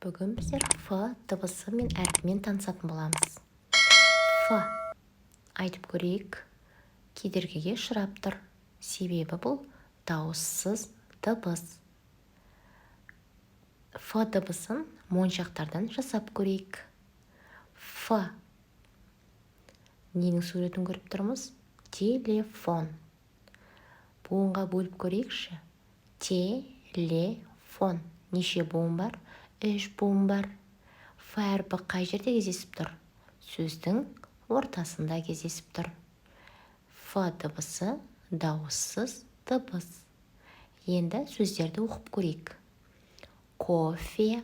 Бүгін біздер Ф дыбысы мен әрпімен танысатын боламыз. Ф. Айтып көрейік. Кедергіге ұшырап тұр. Себебі бұл дауыссыз дыбыс. Ф дыбысын моншақтардан жасап көрейік. Ф. Ненің суретін көріп тұрмыз? Телефон. Буынға бөліп көрейікші. Телефон. Неше буын бар? 3 буын бар. Ф әрпі қай жерде кездесіп тұр? Сөздің ортасында кездесіп тұр. Ф дыбысы дауыссыз дыбыс. Енді сөздерді оқып көрейік. Кофе,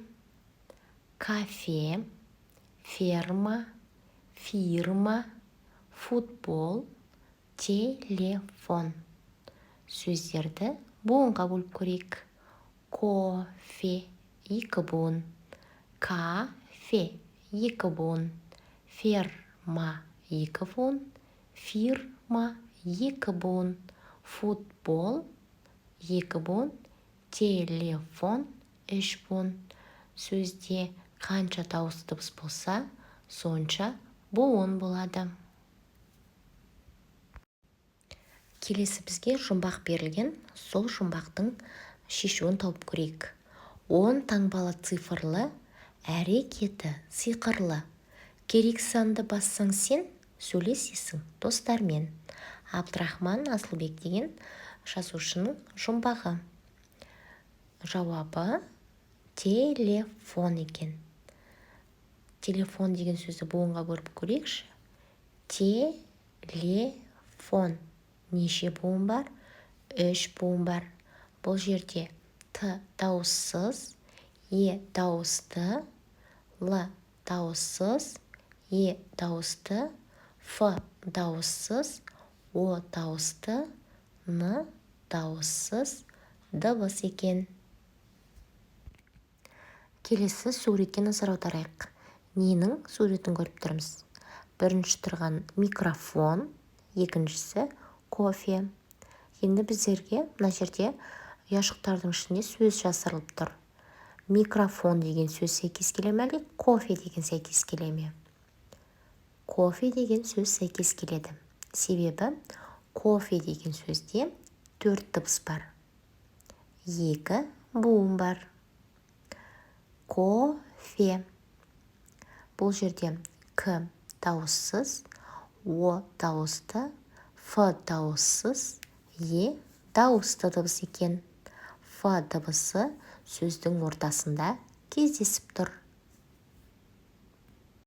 кафе, ферма, фирма, футбол, телефон. Сөздерді буынға бөліп көрейік. Кофе, 2 буын. Кафе, 2 буын. Ферма, 2 буын. Фирма, 2 буын. Футбол, 2 буын. Телефон, 3 буын. Сөзде қанша дауысты дыбыс болса, сонша буын болады. Келесі бізге жұмбақ берілген, сол жұмбақтың шешуін тауып көрейік. 10 таңбалы цифрлы, әрекеті сиқырлы. Керек санды бассаң сен, сөйлесесің достармен. Абдрахман Асылбек деген жазушының жұмбағы. Жауабы телефон екен. Телефон деген сөзді буынға бөліп көрейікші. Телефон. Неше буын бар? 3 буын бар. Бұл жерде Т дауыссыз, Е дауысты, Л дауыссыз, Е дауысты, Ф дауыссыз, О дауысты, Н дауыссыз дыбыс екен. Келесі суретке назар аударайық. Ненің суретін көріп тұрмыз? Бірінші тұрған микрофон, екіншісі кофе. Енді біздерге мына жерде ұяшықтардың ішінде сөз жасырылып тұр. Микрофон деген сөз сәйкес келе ме, әлде кофе деген сәйкес келе ме? Кофе деген сөз сәйкес келеді. Себебі кофе деген сөзде 4 дыбыс бар. 2 буын бар. Кофе. Бұл жерде К дауыссыз, О дауысты, Ф дауыссыз, Е дауысты дыбыс екен. Ф дыбысы сөздің ортасында кездесіп тұр.